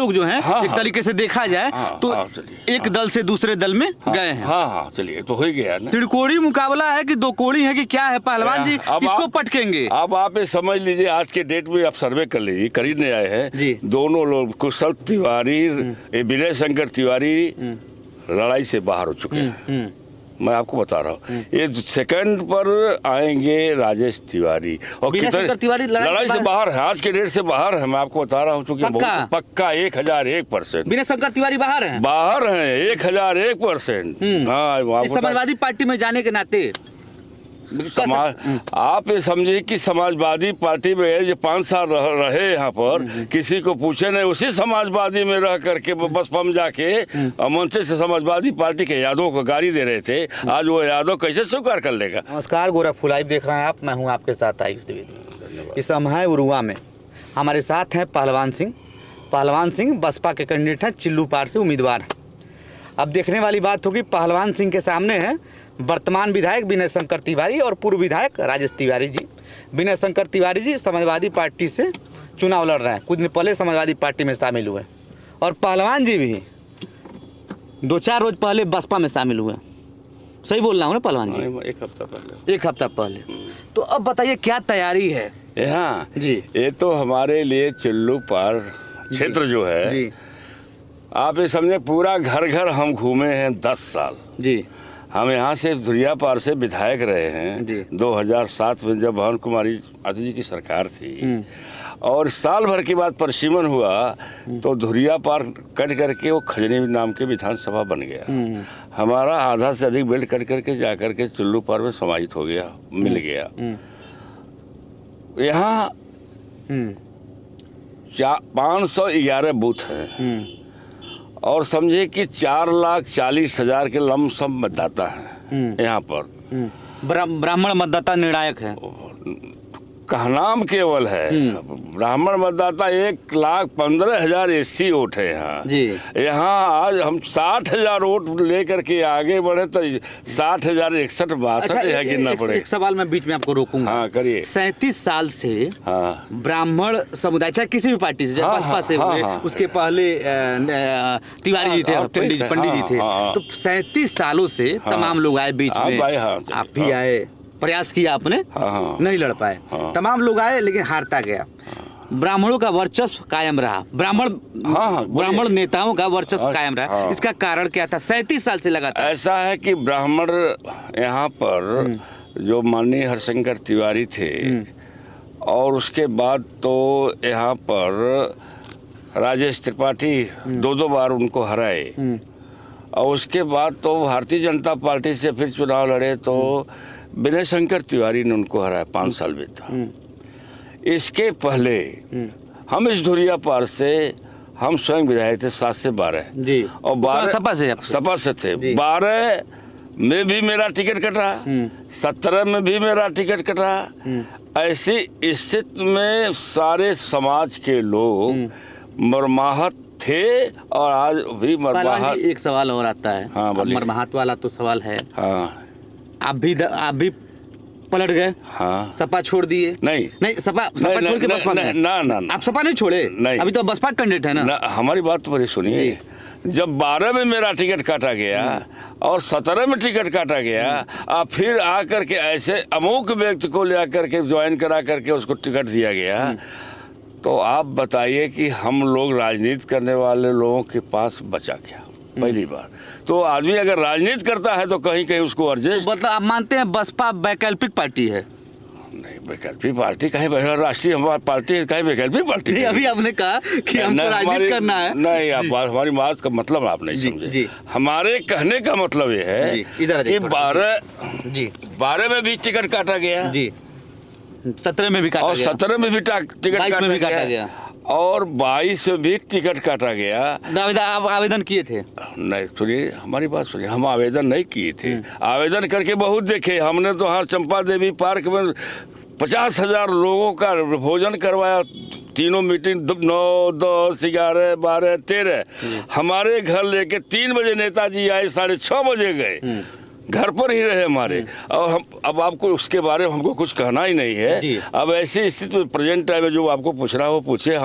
लोग जो हैं हाँ, एक तरीके से देखा जाए तो एक दल से दूसरे दल में गए हैं। हाँ चलिए तो हो ही गया ना। त्रिकोणी मुकाबला है कि दो कोणी है कि क्या है पहलवान जी, किसको पटकेंगे? अब आप ये समझ लीजिए, आज के डेट में आप सर्वे कर लीजिए, खरीदने आए हैं दोनों लोग, कुशल तिवारी, विनय शंकर तिवारी लड़ाई से बाहर हो चुके हैं। मैं आपको बता रहा हूँ, ये सेकंड पर आएंगे राजेश तिवारी, और कितने लड़ाई से बाहर है, आज के डेट से बाहर है। मैं आपको बता रहा हूँ, क्योंकि पक्का 1001%। विनय शंकर तिवारी बाहर हैं? बाहर हैं 1001%। हाँ, समाजवादी पार्टी में जाने के नाते आप ये समझिए कि समाजवादी पार्टी में जो 5 साल रहे यहाँ पर, किसी को पूछे नहीं, उसी समाजवादी में रह करके बस हम जाके मंच से समाजवादी पार्टी के यादों को गाली दे रहे थे। आज वो यादव कैसे स्वीकार कर लेगा? नमस्कार, गोरखपुर लाइव देख रहे हैं आप, मैं हूँ आपके साथ आयुष द्विवेदी। इस समय उरुआ में हमारे साथ हैं पहलवान सिंह। पहलवान सिंह बसपा के कैंडिडेट हैं, चिल्लू पार से उम्मीदवार हैं। अब देखने वाली बात होगी, पहलवान सिंह के सामने है वर्तमान विधायक विनय शंकर तिवारी और पूर्व विधायक राजेश तिवारी जी। विनय शंकर तिवारी जी समाजवादी पार्टी से चुनाव लड़ रहे हैं, कुछ दिन पहले समाजवादी पार्टी में शामिल हुए, और पहलवान जी भी 2-4 रोज पहले बसपा में शामिल हुए। सही बोल रहा हूँ ना पहलवान जी? 1 हफ्ता पहले। 1 हफ्ता पहले। तो अब बताइए क्या तैयारी है? हाँ जी, ये तो हमारे लिए चिल्लू पार क्षेत्र जो है जी, आप ये समझे पूरा घर घर हम घूमे हैं 10 साल जी। हम यहाँ से धुरिया पार से विधायक रहे हैं 2007 में, जब भवन कुमारी आदि जी की सरकार थी, और साल भर के बाद परिसीमन हुआ तो धुरिया पार कट करके वो खजनी नाम के विधानसभा बन गया। हमारा आधा से अधिक बेल्ट कट करके जा करके चिल्लू पार में समाहित हो गया, मिल गया। यहाँ 511 बूथ हैं, और समझे कि 4,40,000 के लमसम मतदाता हैं यहाँ पर। ब्राह्मण मतदाता निर्णायक है, कहनाम केवल है। ब्राह्मण मतदाता 1,15,000 एससी वोट है यहाँ जी। यहाँ आज हम 60,000 वोट लेकर के आगे बढ़े तो 60,061 है गिनना पड़ेगा। एक सवाल मैं बीच में आपको रोकूंगा। हाँ करिए। 37 साल से ब्राह्मण समुदाय, चाहे किसी भी पार्टी से, बसपा से हुए, उसके पहले तिवारी जी थे और पंडित जी थे, तो 37 सालों से तमाम लोग आए बीच में, आप भी आए, प्रयास किया आपने, नहीं लड़ पाए, तमाम लोग आए लेकिन हारता गया। ब्राह्मणों का वर्चस्व कायम रहा, ब्राह्मण नेताओं का वर्चस्व कायम रहा। इसका कारण क्या था 37 साल से लगातार? ऐसा है कि ब्राह्मण यहाँ पर जो माननीय हरशंकर तिवारी थे, और उसके बाद तो यहाँ पर राजेश त्रिपाठी 2 बार उनको हराए, और उसके बाद तो भारतीय जनता पार्टी से फिर चुनाव लड़े तो विनय शंकर तिवारी ने उनको हराया, 5 साल में था। इसके पहले हम इस धुरिया पार से हम स्वयं विधायक थे 7 से 12 जी, और 12 सपा से थे। 12 में भी मेरा टिकट कटा, 17 में भी मेरा टिकट कटा। ऐसी स्थिति में सारे समाज के लोग मरमाहत थे, और आज भी मरमाहत। एक सवाल और आता है। हाँ, मरमाहत वाला तो सवाल है। हाँ, आप भी पलट गए। हाँ, सपा छोड़ दिए? नहीं, सपा छोड़ के बसपा में? ना, आप सपा नहीं छोड़े? नहीं, अभी तो बसपा कैंडिडेट है ना। हमारी बात तो बड़ी सुनिए, जब 12 में मेरा टिकट काटा गया और 17 में टिकट काटा गया, अब फिर आकर के ऐसे अमुक व्यक्ति को ले आकर के ज्वाइन करा करके उसको टिकट दिया गया, तो आप बताइए कि हम लोग राजनीति करने वाले लोगों के पास बचा क्या? पहली बार तो आदमी अगर राजनीति करता है तो कहीं कहीं उसको अर्जेश। मतलब आप मानते हैं बसपा वैकल्पिक पार्टी है? नहीं, वैकल्पिक पार्टी कहीं, राष्ट्रीय हमारी पार्टी है, कहीं वैकल्पिक पार्टी नहीं। अभी आपने कहा कि हमको राजनीति करना है। नहीं, आप हमारी बात का मतलब आप नहीं समझे। हमारे कहने का मतलब ये है कि 12 में भी टिकट काटा गया जी, 17 में भी काटा गया, और 17 में भी टिकट काटा गया, और 22 में भी टिकट काटा गया। आप आवेदन किए थे? नहीं, सुनिए हमारी बात सुनिए, हम आवेदन नहीं किए थे। आवेदन करके बहुत देखे हमने, तो हर चंपा देवी पार्क में 50,000 लोगों का भोजन करवाया, तीनों मीटिंग 9, 10, 11, 12, 13 हमारे घर लेके 3 बजे नेताजी आए, 6:30 बजे गए, घर पर ही रहे हमारे। और हम अब आपको उसके बारे में हमको कुछ कहना ही नहीं है। अब ऐसी स्थिति में प्रेजेंट टाइम में जो आपको पूछ रहा हो पूछे,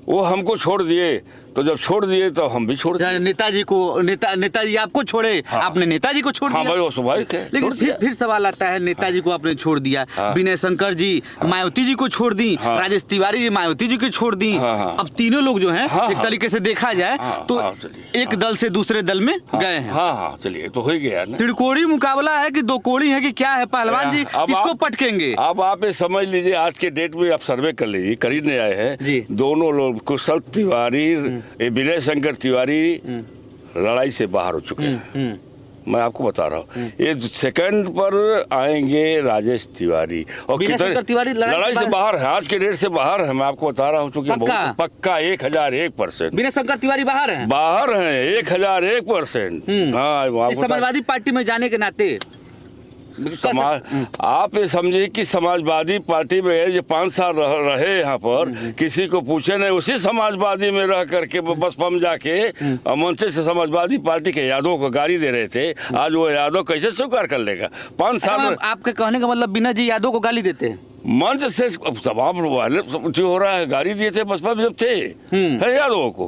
वो हमको छोड़ दिए तो जब छोड़ दिए तो हम भी छोड़ दिए। नेताजी को नेताजी आपको छोड़े, आपने नेताजी को छोड़ हाँ दिया। भाई, वो स्वाभाविक है। लेकिन फिर सवाल आता है, नेताजी को आपने छोड़ दिया, विनय शंकर जी मायावती जी को छोड़ दी, राजेश तिवारी जी मायावती जी को छोड़ दी। अब तीनों लोग जो हैं एक तरीके से देखा जाए तो एक दल से दूसरे दल में गए हैं। हाँ चलिए, तो हो गया ना। त्रिकोणी मुकाबला है कि दो कोड़ी है कि क्या है? पहलवान जी किसको पटकेंगे? अब आप ये समझ लीजिए, आज के डेट में आप सर्वे कर लीजिए, खरीदने आए हैं दोनों लोग, कुशल तिवारी, विनय शंकर तिवारी लड़ाई से बाहर हो चुके हैं। मैं आपको बता रहा हूँ, ये सेकंड पर आएंगे राजेश तिवारी, और तिवारी लड़ाई से बाहर है, आज के डेट से बाहर है। मैं आपको बता रहा हूँ, क्योंकि बहुत पक्का 1001%। विनय शंकर तिवारी बाहर हैं? बाहर हैं 1001%। हाँ, समाजवादी पार्टी में जाने के नाते आप ये समझिए कि समाजवादी पार्टी में जो 5 साल रहे यहाँ पर, किसी को पूछे नहीं, उसी समाजवादी में रह करके बसपा में जाके मंच से समाजवादी पार्टी के यादव को गाली दे रहे थे। आज वो यादव कैसे स्वीकार कर लेगा? 5 साल। आपके कहने का मतलब बिना जी यादव को गाली देते हैं? मंच से सवाल वाले जो हो रहा है, गाली दिए थे बसपा में जब थे यादव को,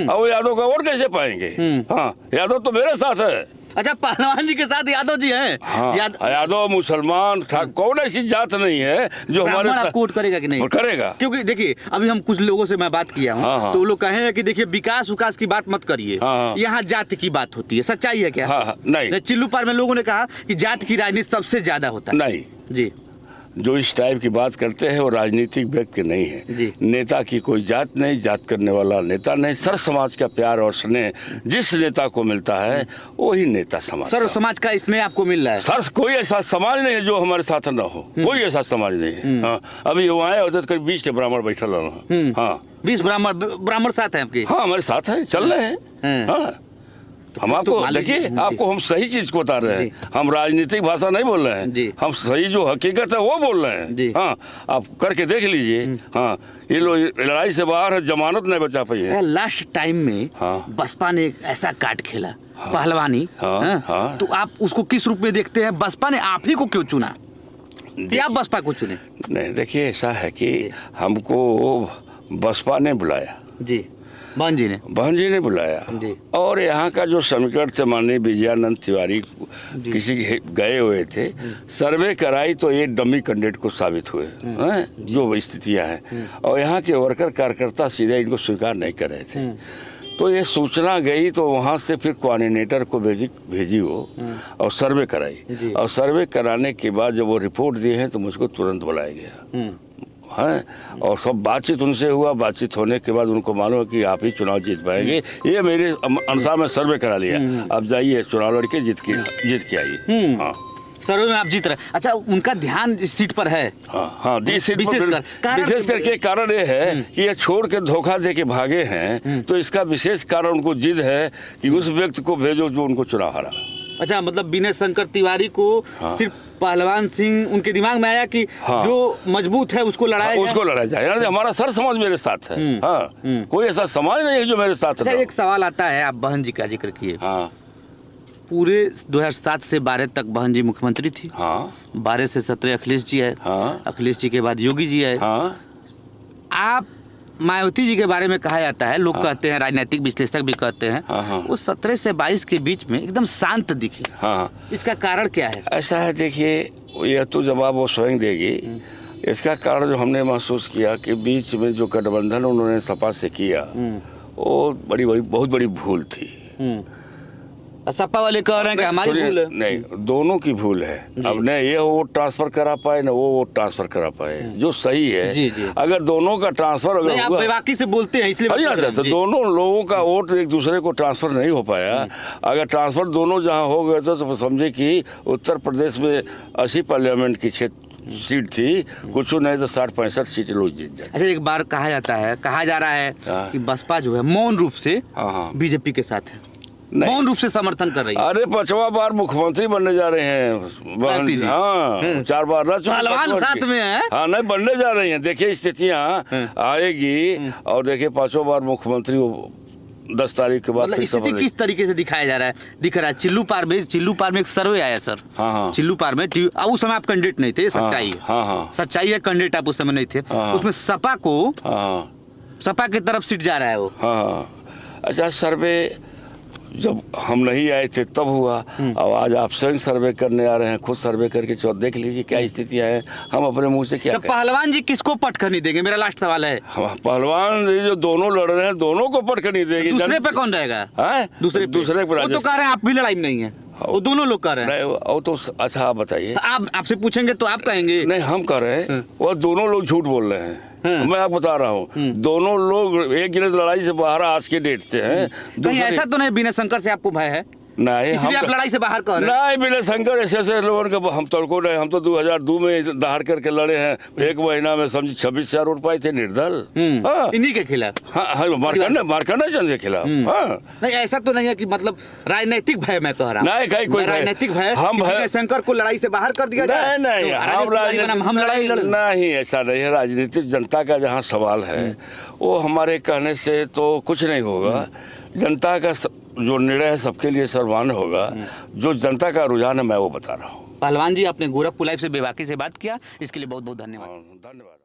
और यादव का वोट कैसे पाएंगे? हाँ, यादव तो मेरे साथ है। अच्छा, पहलवान जी के साथ यादव जी हैं? हाँ, यादव मुसलमान कौन ऐसी जात नहीं है जो हमारे साथ कोट करेगा कि नहीं करेगा? क्योंकि देखिए, अभी हम कुछ लोगों से मैं बात किया हूँ, तो वो लोग कहे हैं कि देखिए विकास की बात मत करिए, यहाँ जाति की बात होती है। सच्चाई है क्या? नहीं, चिल्लू पार में लोगों ने कहा कि जाति की राजनीति सबसे ज्यादा होता है। नहीं जी, जो इस टाइप की बात करते हैं वो राजनीतिक व्यक्ति नहीं है। नेता की कोई जात नहीं, जात करने वाला नेता नहीं। सर समाज का प्यार और स्नेह जिस नेता को मिलता है वही नेता समाज। सर समाज का स्नेह आपको मिल रहा है? सर कोई ऐसा समाज नहीं है जो हमारे साथ न हो, कोई ऐसा समाज नहीं है। हाँ, अभी वो आए होते करीब 20 ब्राह्मण बैठल रहा। हाँ, 20 ब्राह्मण साथ हैं आपके? हाँ, हमारे साथ है, चल रहे हैं। हाँ, हम आपको देखिए, आपको हम सही चीज को बता रहे हैं, हम राजनीतिक भाषा नहीं बोल रहे हैं, हम सही जो हकीकत है वो बोल रहे हैं। हाँ, आप करके देख लीजिए। हाँ, ये लोग लड़ाई से बाहर है, जमानत नहीं बचा पाई है। लास्ट टाइम में बसपा ने एक ऐसा कार्ड खेला, पहलवानी। तो आप उसको किस रूप में देखते हैं? बसपा ने आप ही को क्यों चुना? आप बसपा को चुने? नहीं, देखिए ऐसा है कि हमको बसपा ने बुलाया जी, बहन जी ने बुलाया, और यहाँ का जो समीकरण थे, माननीय विजयानंद तिवारी किसी गए हुए थे, सर्वे कराई तो ये डमी कैंडिडेट को साबित हुए जो स्थितियाँ हैं, और यहाँ के वर्कर कार्यकर्ता सीधे इनको स्वीकार नहीं कर रहे थे। तो ये सूचना गई, तो वहाँ से फिर कोऑर्डिनेटर को भेजी वो, और सर्वे कराई, और सर्वे कराने के बाद जब वो रिपोर्ट दिए हैं तो मुझको तुरंत बुलाया गया है, और सब बातचीत उनसे हुआ। बातचीत होने के बाद उनको मालूम है कि आप ही चुनाव जीत पाएंगे, ये मेरे अनुसार मैं सर्वे करा लिया, अब जाइए चुनाव लड़के जीत के आइए। हाँ, सर्वे में आप जीत रहे। अच्छा, उनका ध्यान इस सीट पर है? हाँ, विशेष करके कारण ये है कि ये छोड़ के धोखा दे के भागे हैं, तो इसका विशेष कारण उनको जिद है कि उस व्यक्ति को भेजो जो उनको चुनाव हरा। अच्छा, मतलब विनय शंकर तिवारी को सिर्फ पहलवान सिंह उनके दिमाग में आया कि जो मजबूत है उसको लड़ाया जाए। उसको लड़ाया जाए, हमारा सर समाज मेरे साथ है। हाँ, कोई ऐसा समाज नहीं है जो मेरे साथ है। एक सवाल आता है, आप बहन जी का जिक्र किए। पूरे 2007 से 12 तक बहन जी मुख्यमंत्री थी। 12 से 17 अखिलेश जी है। अखिलेश जी के बाद योगी जी है। आप मायावती जी के बारे में कहा जाता है, लोग कहते हैं, राजनीतिक विश्लेषक भी कहते हैं, वो 17 से 22 के बीच में एकदम शांत दिखे। इसका कारण क्या है? ऐसा है, देखिए, यह तो जवाब वो स्वयं देगी। इसका कारण जो हमने महसूस किया कि बीच में जो गठबंधन उन्होंने सपा से किया, वो बहुत बड़ी भूल थी। सपा वाले कह रहे हैं कि हमारी भूल है। नहीं, दोनों की भूल है। अब न ये वोट ट्रांसफर करा पाए, न वो वोट ट्रांसफर करा पाए, जो सही है। जी। अगर दोनों का ट्रांसफर अगर आप बेबाकी से बोलते हैं इसलिए तो दोनों लोगों का वोट एक दूसरे को ट्रांसफर नहीं हो पाया। अगर ट्रांसफर दोनों जहाँ हो गए तो समझे कि उत्तर प्रदेश में 80 पार्लियामेंट की सीट थी, कुछ नहीं तो 60-65 सीटें लोग जीत जाए। अच्छा, एक बार कहा जा रहा है कि बसपा जो है मौन रूप से बीजेपी के साथ है, मौन रूप से समर्थन कर रही है। अरे 5वां बार मुख्यमंत्री बनने जा रहे हैं। हाँ, 4 बार पहलवान साथ में है। हाँ, नहीं, बनने जा रही हैं। देखिए स्थितियाँ आएगी, और देखिए 5वां बार मुख्यमंत्री 10 तारीख के बाद। स्थिति किस तरीके से दिखाया जा रहा है? दिख रहा है चिल्लू पार में एक सर्वे आया सर। चिल्लू पार में उस समय आप कैंडिडेट नहीं थे, सच्चाई है। सच्चाई है, कैंडिडेट आप उस समय नहीं थे। उसमें सपा की तरफ सीट जा रहा है वो। अच्छा, सर्वे जब हम नहीं आए थे तब हुआ, और आज आप स्वयं सर्वे करने आ रहे हैं, खुद सर्वे करके देख लीजिए क्या स्थितियाँ हैं। हम अपने मुंह से क्या तो कहें? पहलवान जी किसको पटकर नहीं देंगे, मेरा लास्ट सवाल है। हम पहलवान ये जो दोनों लड़ रहे हैं, दोनों को पटकर नहीं देगी। दूसरे पे कौन रहेगा? हैं? दूसरे पे वो तो कह रहे हैं आप भी लड़ाई में नहीं है, वो दोनों लोग कह रहे हैं। नहीं वो तो अच्छा, आप बताइए। आप आपसे पूछेंगे तो आप कहेंगे नहीं, हम कह रहे हैं वो दोनों लोग झूठ बोल रहे हैं। मैं आपको बता रहा हूँ, दोनों लोग एक गिरफ्त लड़ाई से बाहर आज के डेट से हैं। कहीं ऐसा तो नहीं विनय शंकर से आपको भय है, नहीं, इसलिए आप लड़ाई से बाहर कह रहे हैं? नहीं, बिना शंकर ऐसे लोगों का हम तो नहीं, हम तो 2002 में दहाड़ करके लड़े हैं। एक महीना में समझिए 26,000 वोट पाए थे निर्दल। हाँ, इन्हीं के खिलाफ। हाँ, मार्कंडा चंद के खिलाफ। हाँ, नहीं ऐसा तो नहीं है कि मतलब राजनीतिक भय मैं कह रहा हूँ। नहीं, कोई राजनीतिक भय, हम विनय शंकर को लड़ाई से बाहर कर दिया जाए। नहीं, हम लड़ाई लड़ नहीं, ऐसा नहीं है। राजनीतिक जनता का जहाँ सवाल है वो हमारे कहने से तो कुछ नहीं होगा। जनता का जो निर्णय है सबके लिए सर्वमान्य होगा। जो जनता का रुझान है मैं वो बता रहा हूँ। पहलवान जी, आपने गोरखपुर लाइव से बेबाकी से बात किया, इसके लिए बहुत बहुत धन्यवाद। धन्यवाद।